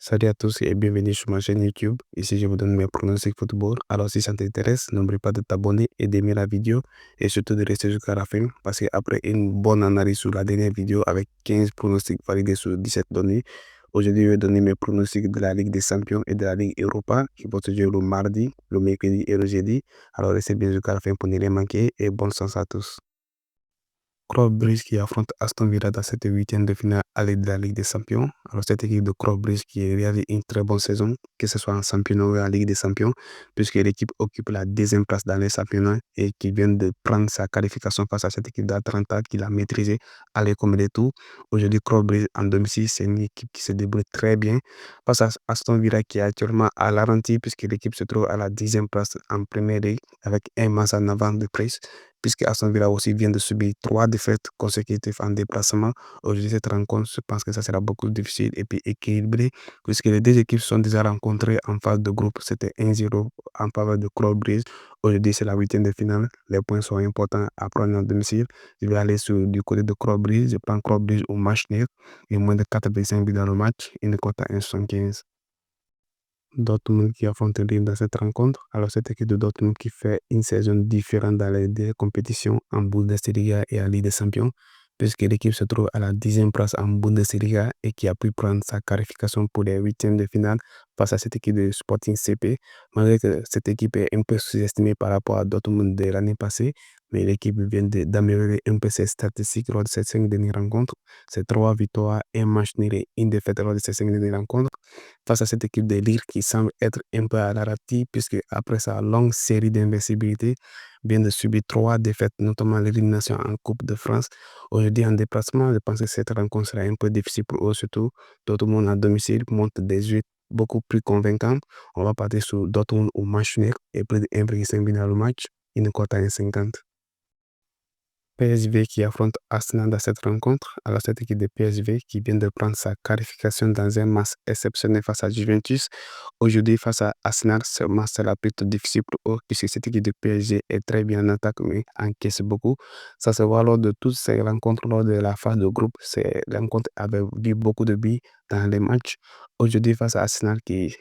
Salut à tous et bienvenue sur ma chaîne YouTube. Ici, je vous donne mes pronostics football. Alors, si ça t'intéresse, n'oublie pas de t'abonner et d'aimer la vidéo et surtout de rester jusqu'à la fin parce qu'après une bonne analyse sur la dernière vidéo avec 15 pronostics validés sur 17 données, aujourd'hui, je vais donner mes pronostics de la Ligue des Champions et de la Ligue Europa qui vont se jouer le mardi, le mercredi et le jeudi. Alors, restez bien jusqu'à la fin pour ne rien manquer et bonne chance à tous. Club Brugge qui affronte Aston Villa dans cette huitième de finale aller de la Ligue des Champions. Alors cette équipe de Club Brugge qui réalise une très bonne saison, que ce soit en championnat ou en Ligue des Champions, puisque l'équipe occupe la deuxième place dans les championnats et qui vient de prendre sa qualification face à cette équipe d'Atalanta qui l'a maîtrisée aller comme des tours. Aujourd'hui, Club Brugge en domicile, c'est une équipe qui se débrouille très bien face à Aston Villa qui est actuellement à la ralenti puisque l'équipe se trouve à la 10e place en première ligue avec un match en avant de presse puisque Aston Villa aussi vient de subir 3 défaites consécutives en déplacement. Aujourd'hui, cette rencontre, je pense que ça sera beaucoup difficile et puis équilibré, puisque les deux équipes sont déjà rencontrées en phase de groupe. C'était 1-0 en faveur de Club Brugge. Aujourd'hui, c'est la huitième de finale. Les points sont importants à prendre en domicile. Je vais aller du côté de Club Brugge. Je prends Club Brugge au match nul et moins de 4,5 buts dans le match. Une cote à 1,75. Dortmund qui affronte Lille dans cette rencontre. Alors, cette équipe de Dortmund qui fait une saison différente dans les deux compétitions en Bundesliga et en Ligue des Champions, puisque l'équipe se trouve à la 10e place en Bundesliga et qui a pu prendre sa qualification pour les huitièmes de finale face à cette équipe de Sporting CP. Malgré que cette équipe est un peu sous-estimée par rapport à Dortmund de l'année passée, mais l'équipe vient d'améliorer un peu ses statistiques lors de ces 5 dernières rencontres. C'est 3 victoires, un match nul et une défaite lors de ces 5 dernières rencontres face à cette équipe de Lille qui semble être un peu à la râtie puisque après sa longue série d'invincibilité, vient de subir 3 défaites, notamment l'élimination en Coupe de France. Aujourd'hui en déplacement, je pense que cette rencontre sera un peu difficile pour eux, surtout Dortmund à domicile montre des jeux beaucoup plus convaincants. On va partir sur Dortmund au match nul et plus de 1,5 but dans le match, une cote à 1,50. PSV qui affronte Arsenal dans cette rencontre. Alors, cette équipe de PSV qui vient de prendre sa qualification dans un match exceptionnel face à Juventus. Aujourd'hui, face à Arsenal, ce match sera plutôt difficile pour eux puisque cette équipe de PSG est très bien en attaque mais encaisse beaucoup. Ça se voit lors de toutes ces rencontres, lors de la phase de groupe. Ces rencontres avaient vu beaucoup de buts dans les matchs. Aujourd'hui, face à Arsenal qui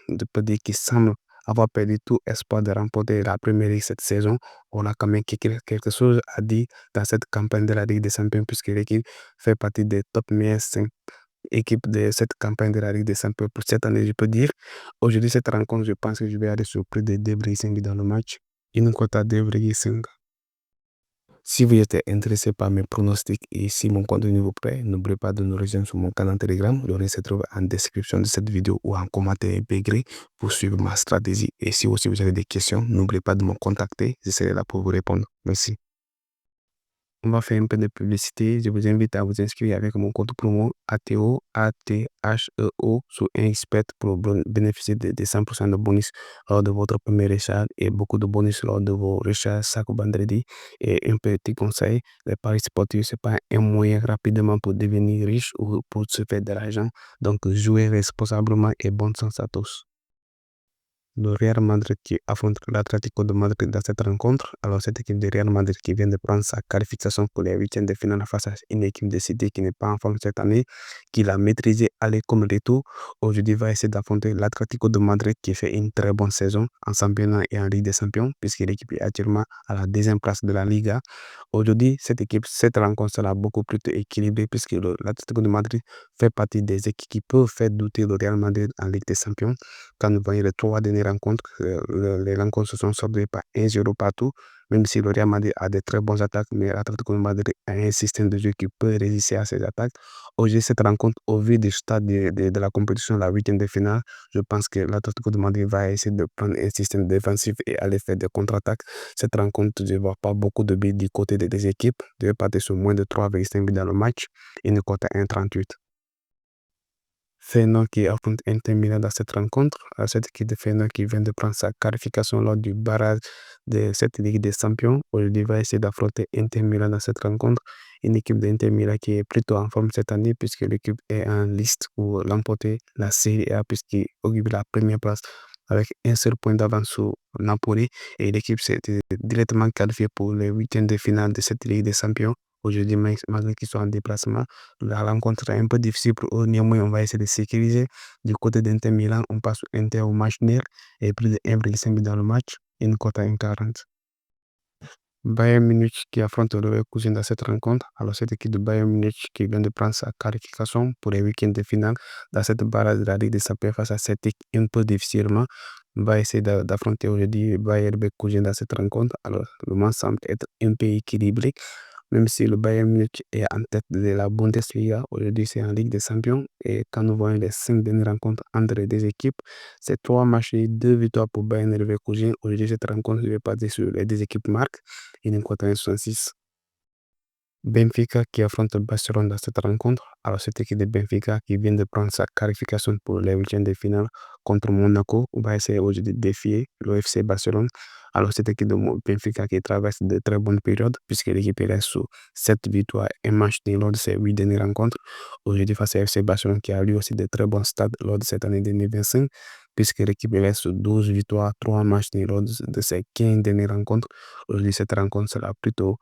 semble avoir perdu tout espoir de remporter la première ligue cette saison, on a quand même quelque chose à dire dans cette campagne de la Ligue des Champions, puisque l'équipe fait partie des top meilleures 5 équipes de cette campagne de la Ligue des Champions pour cette année, je peux dire. Aujourd'hui, cette rencontre, je pense que je vais aller sur plus de 2,5 dans le match. Une cote à 2,5. Si vous êtes intéressé par mes pronostics et si mon contenu vous plaît, n'oubliez pas de nous rejoindre sur mon canal Telegram. Le lien se trouve en description de cette vidéo ou en commentaire intégré pour suivre ma stratégie. Et si aussi vous avez des questions, n'oubliez pas de me contacter. Je serai là pour vous répondre. Merci. On va faire un peu de publicité. Je vous invite à vous inscrire avec mon code promo ATO, ATHEO sur XPET pour bénéficier de 100% de bonus lors de votre premier recharge et beaucoup de bonus lors de vos recharges chaque vendredi. Et un petit conseil, les paris sportifs, ce n'est pas un moyen rapidement pour devenir riche ou pour se faire de l'argent. Donc, jouez responsablement et bonne chance à tous. Le Real Madrid qui affronte l'Atlético de Madrid dans cette rencontre. Alors, cette équipe de Real Madrid qui vient de prendre sa qualification pour les huitièmes de finale face à une équipe de City qui n'est pas en forme cette année, qui l'a maîtrisé aller comme retour. Aujourd'hui, va essayer d'affronter l'Atlético de Madrid qui fait une très bonne saison en championnat et en Ligue des Champions, puisque l'équipe est actuellement à la deuxième place de la Liga. Aujourd'hui, cette rencontre sera beaucoup plus équilibrée, puisque l'Atlético de Madrid fait partie des équipes qui peuvent faire douter le Real Madrid en Ligue des Champions. Quand nous voyons les 3 dernières rencontres, les rencontres se sont soldées par 1-0 partout, même si le Real Madrid a de très bonnes attaques, mais l'Atlético de Madrid a un système de jeu qui peut résister à ces attaques. Aujourd'hui, cette rencontre, au vu du stade de la compétition, la huitième de finale, je pense que l'Atlético de Madrid va essayer de prendre un système défensif et aller faire des contre-attaques. Cette rencontre, je ne vois pas beaucoup de buts du côté des équipes. Je vais partir sur moins de 3,5 buts dans le match et une cote à 1,38. Feyenoord qui affronte Inter Milan dans cette rencontre. Cette équipe de Feyenoord qui vient de prendre sa qualification lors du barrage de cette Ligue des Champions. Aujourd'hui, va essayer d'affronter Inter Milan dans cette rencontre. Une équipe d'Inter Milan qui est plutôt en forme cette année puisque l'équipe est en liste pour remporter la Serie A puisqu'il occupe la première place avec un seul point d'avance sur Napoli. Et l'équipe s'est directement qualifiée pour les huitièmes de finale de cette Ligue des Champions. Aujourd'hui, malgré qu'ils soient en déplacement, la rencontre est un peu difficile pour eux. Néanmoins, on va essayer de sécuriser. Du côté d'Inter Milan, on passe Inter au match nul et plus de 1,5 dans le match, une cote à 1,40. Bayern Munich qui affronte le Leverkusen dans cette rencontre. Alors, cette équipe de Bayern Munich qui vient de prendre sa qualification pour les week-ends de finale dans cette barrage de la Ligue des Champions face à cette équipe un peu difficilement, va essayer d'affronter aujourd'hui Bayern Leverkusen dans cette rencontre. Alors, le match semble être un peu équilibré. Même si le Bayern Munich est en tête de la Bundesliga, aujourd'hui c'est en Ligue des Champions. Et quand nous voyons les 5 dernières rencontres entre les deux équipes, c'est 3 matchs et 2 victoires pour Bayern et Leverkusen. Aujourd'hui, cette rencontre, je vais passer sur les deux équipes marques. Il est contre 1,66. Benfica qui affronte Barcelone dans cette rencontre. Alors, cette équipe de Benfica qui vient de prendre sa qualification pour les huitièmes de finale contre Monaco, on va essayer aujourd'hui de défier l'OFC Barcelone. Alors, cette équipe de Benfica qui traverse de très bonnes périodes, puisque l'équipe reste sous 7 victoires et un match nul lors de ses 8 dernières rencontres. Aujourd'hui, face à FC Barcelone qui a eu aussi de très bons stades lors de cette année 2025, puisque l'équipe reste sous 12 victoires, 3 matchs nuls lors de ses 15 dernières rencontres. Aujourd'hui, cette rencontre sera plutôt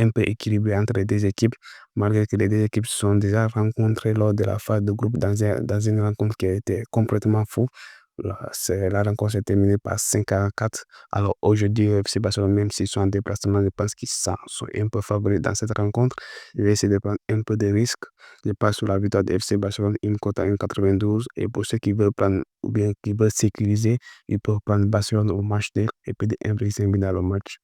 un peu équilibré entre les deux équipes, malgré que les deux équipes se sont déjà rencontrées lors de la phase de groupe dans une rencontre qui a été complètement fou. La rencontre s'est terminée par 5-4. Alors aujourd'hui, FC Barcelone, même s'ils sont en déplacement, je pense qu'ils sont un peu favoris dans cette rencontre. Je vais essayer de prendre un peu de risque. Je passe sur la victoire de FC Barcelone, une cote à 1,92. Et pour ceux qui veulent prendre ou bien qui veulent sécuriser, ils peuvent prendre Barcelone au match nul et puis de 1,5 dans le match.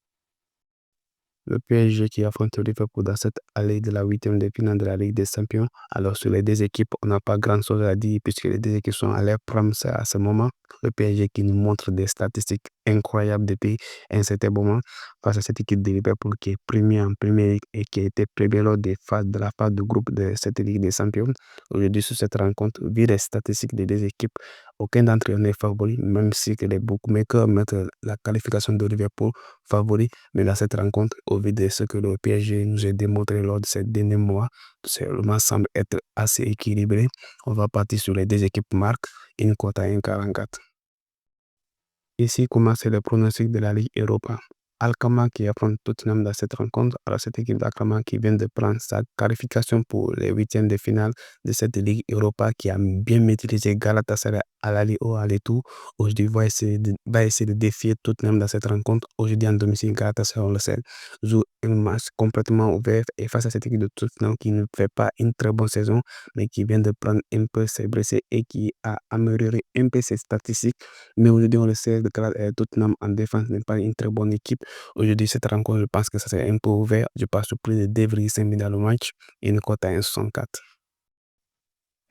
Le PSG qui affronte Liverpool dans cette allée de la huitième de finale de la Ligue des Champions. Alors, sur les deux équipes, on n'a pas grand-chose à dire puisque les deux équipes sont à leur prime à ce moment. Le PSG qui nous montre des statistiques incroyables depuis un certain moment face à cette équipe de Liverpool qui est premier en Premier League et qui a été premier lors de la phase de groupe de cette Ligue des Champions. Aujourd'hui, sur cette rencontre, vu les statistiques des deux équipes, aucun d'entre eux n'est favori, même si que les bookmakers mettent la qualification de Liverpool favori. Mais dans cette rencontre, au vu de ce que le PSG nous a démontré lors de ces derniers mois, le match semble être assez équilibré. On va partir sur les deux équipes marques, une cote à 1,44. Ici commence le pronostic de la Ligue Europa. Alkmaar qui affronte Tottenham dans cette rencontre. Alors, cette équipe d'Alkmaar qui vient de prendre sa qualification pour les huitièmes de finale de cette Ligue Europa qui a bien maîtrisé Galatasaray à l'aller ou à l'étour. Aujourd'hui, va essayer de défier Tottenham dans cette rencontre. Aujourd'hui, en domicile, Galatasaray, on le sait, joue un match complètement ouvert et face à cette équipe de Tottenham qui ne fait pas une très bonne saison, mais qui vient de prendre un peu ses blessés et qui a amélioré un peu ses statistiques. Mais aujourd'hui, on le sait, Tottenham en défense n'est pas une très bonne équipe. Aujourd'hui, cette rencontre, je pense que ça c'est un peu ouvert. Je passe sur plus de 2,5 dans le match et une cote à 1,64.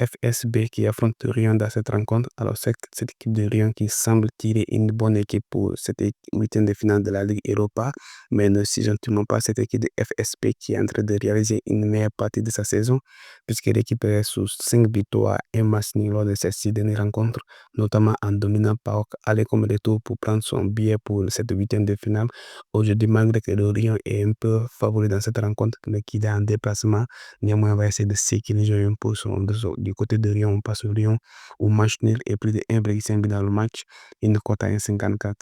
FSB qui affronte Lyon dans cette rencontre. Alors, cette équipe de Lyon qui semble tirer une bonne équipe pour cette huitième de finale de la Ligue Europa. Mais ne sous-estimons pas cette équipe de FSB qui est en train de réaliser une meilleure partie de sa saison, puisque l'équipe est sous 5 victoires et un match nul lors de ces 6 dernières rencontres, notamment en dominant par aller comme retour pour prendre son billet pour cette huitième de finale. Aujourd'hui, malgré que le Lyon est un peu favori dans cette rencontre, mais qu'il est en déplacement, néanmoins, on va essayer de sécuriser un peu du côté de Lyon. On passe au Lyon au match nul et plus de 1,5 dans le match, une cote à 1,54.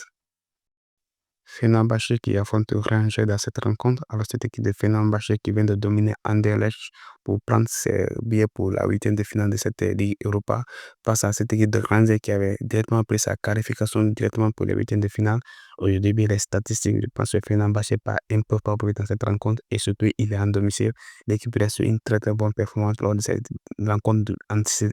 Fenerbahçe qui affronte Rangers dans cette rencontre. Alors, cette équipe de Fenerbahçe qui vient de dominer Anderlecht pour prendre ses billets pour la huitième de finale de cette Ligue Europa face à cette équipe de Rangers qui avait directement pris sa qualification directement pour les huitièmes de finale. Aujourd'hui, les statistiques, je pense que Fenerbahçe n'est pas un peu favori dans cette rencontre et surtout, il est en domicile. L'équipe reste sur une très très bonne performance lors de cette rencontre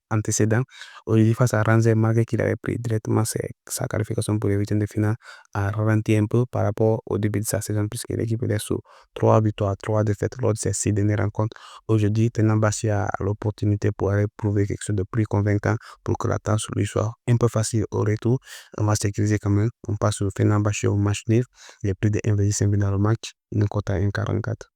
antécédente. Aujourd'hui, face à Rangers, malgré qu'il avait pris directement sa qualification pour les huitièmes de finale, a ralenti un peu par rapport au début de sa saison puisque l'équipe est sous 3 victoires, 3 défaites lors de ces 6 dernières rencontres. Aujourd'hui, Fenerbahçe a l'opportunité pour aller prouver quelque chose de plus convaincant pour que la tâche lui soit un peu facile au retour. On va sécuriser quand même. On passe sur Fenerbahçe au match nul. Il y a plus de 1,5 dans le match. Une cote à 1,44.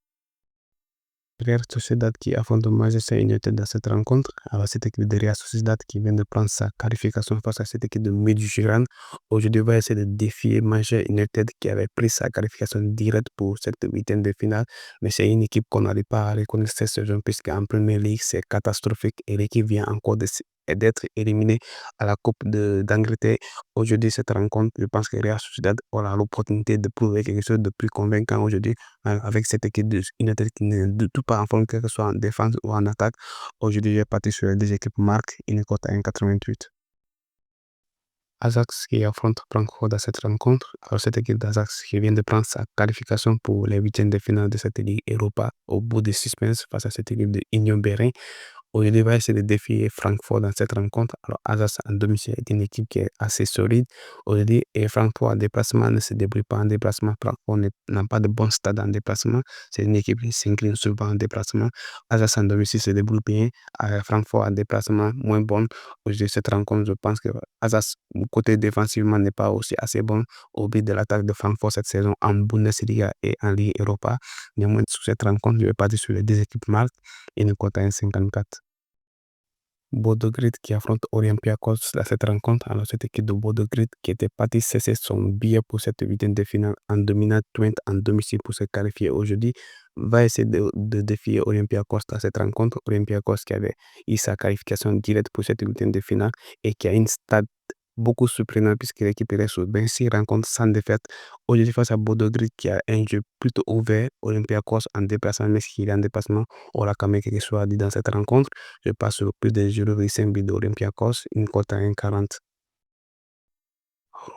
Real Sociedad qui affronte Manchester United dans cette rencontre. Alors, cette équipe de Real Sociedad qui vient de prendre sa qualification face à cette équipe de Midtjylland. Aujourd'hui, va essayer de défier Manchester United qui avait pris sa qualification directe pour cette huitième de finale. Mais c'est une équipe qu'on n'arrive pas à reconnaître cette saison puisqu'en Premier League, c'est catastrophique et l'équipe vient encore de et d'être éliminé à la Coupe d'Angleterre. Aujourd'hui, cette rencontre, je pense que Real Sociedad aura l'opportunité de prouver quelque chose de plus convaincant aujourd'hui avec cette équipe de United qui n'est de tout pas en forme, que ce soit en défense ou en attaque. Aujourd'hui, j'ai parti sur les deux équipes marques, une cote à 1,88. Ajax qui affronte Francfort dans cette rencontre. Alors, cette équipe d'Ajax qui vient de prendre sa qualification pour les huitièmes de finale de cette Ligue Europa au bout de suspense face à cette équipe de Union Berlin. Aujourd'hui, va essayer de défier Francfort dans cette rencontre. Alors, Ajax en domicile est une équipe qui est assez solide. Aujourd'hui, et Francfort en déplacement ne se débrouille pas en déplacement. Francfort n'a pas de bon stade en déplacement. C'est une équipe qui s'incline souvent en déplacement. Ajax en domicile se débrouille bien. Francfort en déplacement moins bon. Aujourd'hui, cette rencontre, je pense que Ajax, côté défensivement, n'est pas aussi assez bon au but de l'attaque de Francfort cette saison en Bundesliga et en Ligue Europa. Néanmoins, sur cette rencontre, je vais partir sur les deux équipes marques et une cote à 1,54. Bodo Glimt qui affronte Olympiakos dans cette rencontre. Alors, cette équipe de Bodo Glimt qui était partie cesser son billet pour cette huitième de finale en dominant Twente en domicile pour se qualifier aujourd'hui, va essayer de défier Olympiakos dans cette rencontre. Olympiakos qui avait eu sa qualification directe pour cette huitième de finale et qui a une stade beaucoup surprenant puisque l'équipe reste sur 26 rencontres sans défaite. Aujourd'hui, face à Bodo Glimt qui a un jeu plutôt ouvert, Olympiakos en déplacement, mais s'il est en déplacement, aura quand même quelque chose à dire dans cette rencontre. Je passe sur plus de 0,5 buts d'Olympiakos, une cote à 1,40.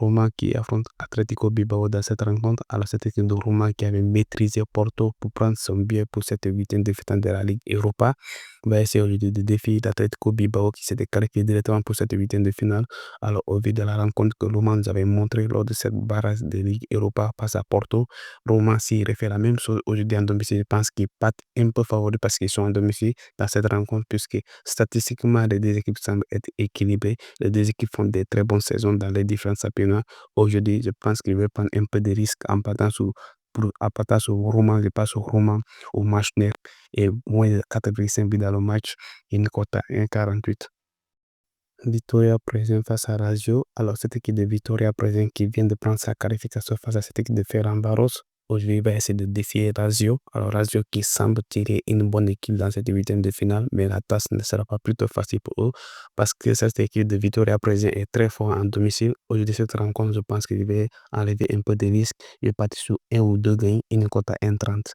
Roma qui affronte Atletico Bilbao dans cette rencontre. Alors, cette équipe de Roma qui avait maîtrisé Porto pour prendre son billet pour cette huitième de finale de la Ligue Europa va essayer aujourd'hui de défier l'Atletico Bilbao qui s'était qualifié directement pour cette huitième de finale. Alors, au vu de la rencontre que Roma nous avait montré lors de cette barrage de Ligue Europa face à Porto, Roma s'il refait la même chose aujourd'hui en domicile, je pense qu'ils partent un peu favoris parce qu'ils sont en domicile dans cette rencontre puisque statistiquement les deux équipes semblent être équilibrées. Les deux équipes font des très bonnes saisons dans les différents championnats. Aujourd'hui, je pense qu'il veut prendre un peu de risques en partant sur Roma, je passe sur Roma au match nul et moins de 4,5 buts dans le match, une cote à 1,48. Victoria Plzen face à Lazio. Alors, cette équipe de Victoria Plzen qui vient de prendre sa qualification face à cette équipe de Ferencváros. Aujourd'hui, il va essayer de défier Lazio. Alors, Lazio qui semble tirer une bonne équipe dans cette huitième de finale, mais la tâche ne sera pas plutôt facile pour eux parce que cette équipe de Victoria Plzen est très forte en domicile. Aujourd'hui, cette rencontre, je pense qu'il va enlever un peu de risque. Il est parti sur un ou deux gains, une cote à 1,30.